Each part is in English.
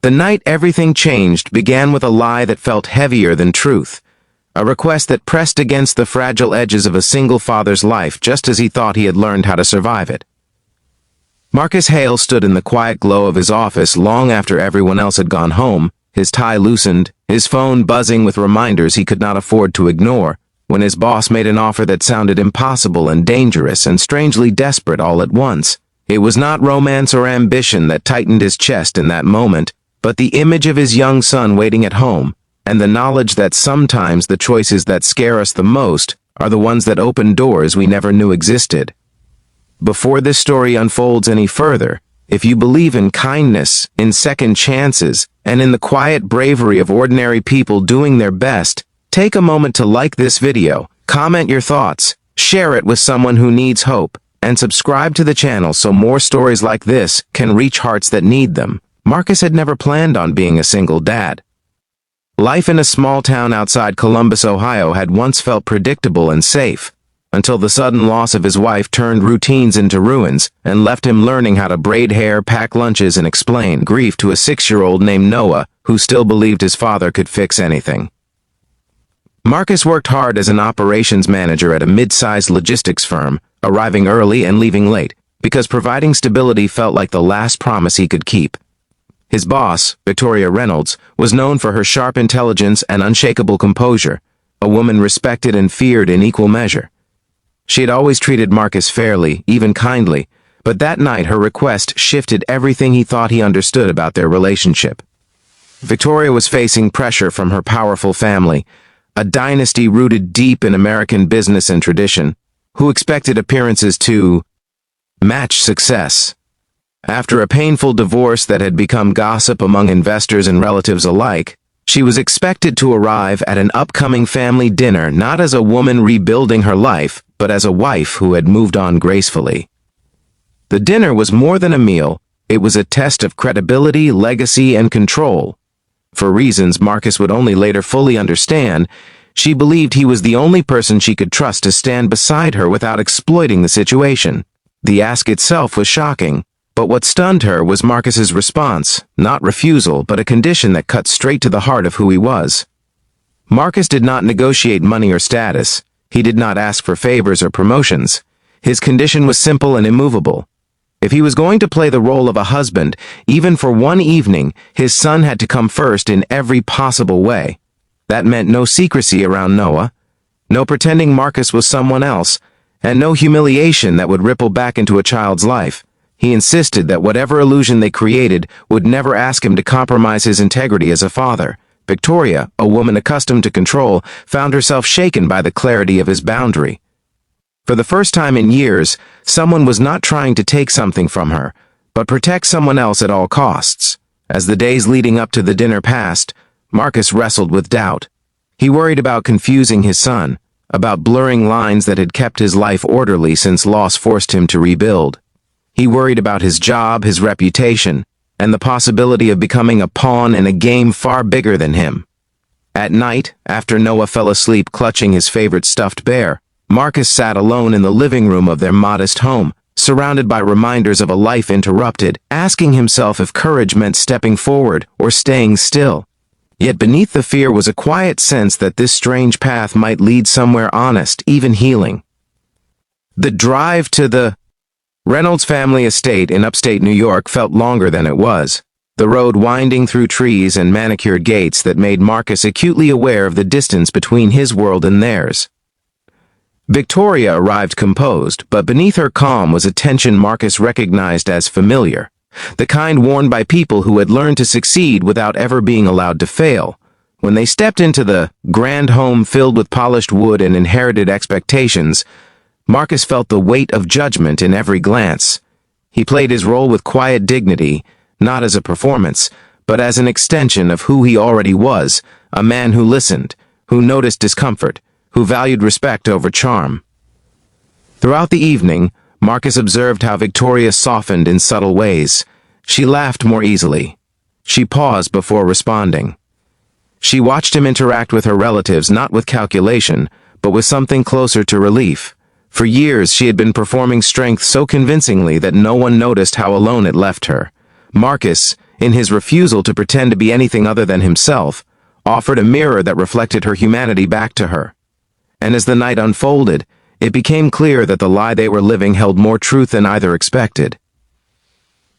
The night everything changed began with a lie that felt heavier than truth, a request that pressed against the fragile edges of a single father's life just as he thought he had learned how to survive it. Marcus Hale stood in the quiet glow of his office long after everyone else had gone home, his tie loosened, his phone buzzing with reminders he could not afford to ignore, when his boss made an offer that sounded impossible and dangerous and strangely desperate all at once. It was not romance or ambition that tightened his chest in that moment, but the image of his young son waiting at home, and the knowledge that sometimes the choices that scare us the most are the ones that open doors we never knew existed. Before this story unfolds any further, if you believe in kindness, in second chances, and in the quiet bravery of ordinary people doing their best, take a moment to like this video, comment your thoughts, share it with someone who needs hope, and subscribe to the channel so more stories like this can reach hearts that need them. Marcus had never planned on being a single dad. Life in a small town outside Columbus, Ohio had once felt predictable and safe, until the sudden loss of his wife turned routines into ruins and left him learning how to braid hair, pack lunches, and explain grief to a 6-year-old named Noah who still believed his father could fix anything. Marcus worked hard as an operations manager at a mid-sized logistics firm, arriving early and leaving late, because providing stability felt like the last promise he could keep. His boss, Victoria Reynolds, was known for her sharp intelligence and unshakable composure, a woman respected and feared in equal measure. She had always treated Marcus fairly, even kindly, but that night her request shifted everything he thought he understood about their relationship. Victoria was facing pressure from her powerful family, a dynasty rooted deep in American business and tradition, who expected appearances to match success. After a painful divorce that had become gossip among investors and relatives alike, she was expected to arrive at an upcoming family dinner not as a woman rebuilding her life, but as a wife who had moved on gracefully. The dinner was more than a meal, it was a test of credibility, legacy, and control. For reasons Marcus would only later fully understand, she believed he was the only person she could trust to stand beside her without exploiting the situation. The ask itself was shocking, but what stunned her was Marcus's response, not refusal, but a condition that cut straight to the heart of who he was. Marcus did not negotiate money or status. He did not ask for favors or promotions. His condition was simple and immovable. If he was going to play the role of a husband, even for one evening, his son had to come first in every possible way. That meant no secrecy around Noah, no pretending Marcus was someone else, and no humiliation that would ripple back into a child's life. He insisted that whatever illusion they created would never ask him to compromise his integrity as a father. Victoria, a woman accustomed to control, found herself shaken by the clarity of his boundary. For the first time in years, someone was not trying to take something from her, but protect someone else at all costs. As the days leading up to the dinner passed, Marcus wrestled with doubt. He worried about confusing his son, about blurring lines that had kept his life orderly since loss forced him to rebuild. He worried about his job, his reputation, and the possibility of becoming a pawn in a game far bigger than him. At night, after Noah fell asleep clutching his favorite stuffed bear, Marcus sat alone in the living room of their modest home, surrounded by reminders of a life interrupted, asking himself if courage meant stepping forward or staying still. Yet beneath the fear was a quiet sense that this strange path might lead somewhere honest, even healing. The drive to the Reynolds family estate in upstate New York felt longer than it was, the road winding through trees and manicured gates that made Marcus acutely aware of the distance between his world and theirs. Victoria arrived composed, but beneath her calm was a tension Marcus recognized as familiar, the kind worn by people who had learned to succeed without ever being allowed to fail. When they stepped into the grand home filled with polished wood and inherited expectations, Marcus felt the weight of judgment in every glance. He played his role with quiet dignity, not as a performance, but as an extension of who he already was, a man who listened, who noticed discomfort, who valued respect over charm. Throughout the evening, Marcus observed how Victoria softened in subtle ways. She laughed more easily. She paused before responding. She watched him interact with her relatives not with calculation, but with something closer to relief. For years, she had been performing strength so convincingly that no one noticed how alone it left her. Marcus, in his refusal to pretend to be anything other than himself, offered a mirror that reflected her humanity back to her. And as the night unfolded, it became clear that the lie they were living held more truth than either expected.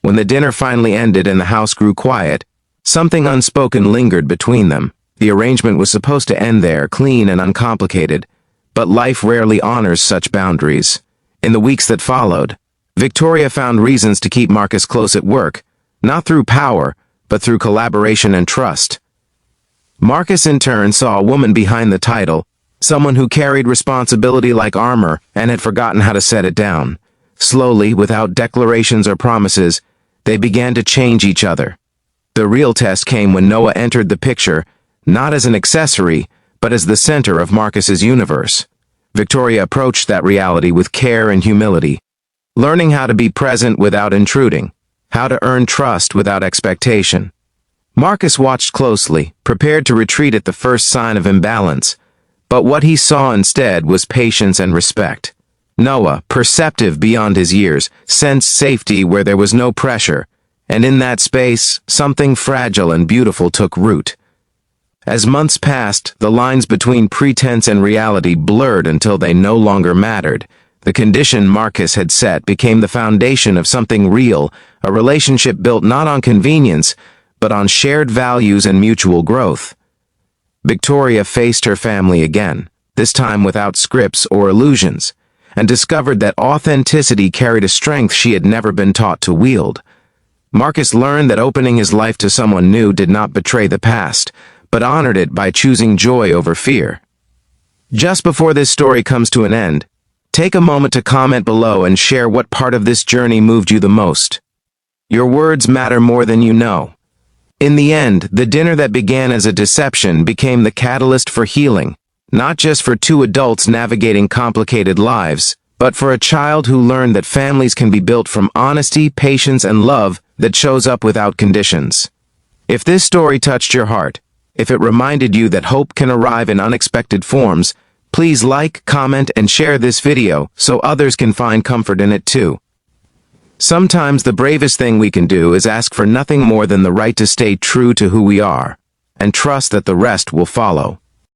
When the dinner finally ended and the house grew quiet, something unspoken lingered between them. The arrangement was supposed to end there, clean and uncomplicated, but life rarely honors such boundaries. In the weeks that followed, Victoria found reasons to keep Marcus close at work, not through power, but through collaboration and trust. Marcus in turn saw a woman behind the title, someone who carried responsibility like armor and had forgotten how to set it down. Slowly, without declarations or promises, they began to change each other. The real test came when Noah entered the picture, not as an accessory, but as the center of Marcus's universe. Victoria approached that reality with care and humility, learning how to be present without intruding, how to earn trust without expectation. Marcus watched closely, prepared to retreat at the first sign of imbalance, but what he saw instead was patience and respect. Noah, perceptive beyond his years, sensed safety where there was no pressure, and in that space, something fragile and beautiful took root. As months passed, the lines between pretense and reality blurred until they no longer mattered. The condition Marcus had set became the foundation of something real, a relationship built not on convenience, but on shared values and mutual growth. Victoria faced her family again, this time without scripts or illusions, and discovered that authenticity carried a strength she had never been taught to wield. Marcus learned that opening his life to someone new did not betray the past, but honored it by choosing joy over fear. Just before this story comes to an end, take a moment to comment below and share what part of this journey moved you the most. Your words matter more than you know. In the end, the dinner that began as a deception became the catalyst for healing, not just for two adults navigating complicated lives, but for a child who learned that families can be built from honesty, patience, and love that shows up without conditions. If this story touched your heart, if it reminded you that hope can arrive in unexpected forms, please like, comment, and share this video so others can find comfort in it too. Sometimes the bravest thing we can do is ask for nothing more than the right to stay true to who we are, and trust that the rest will follow.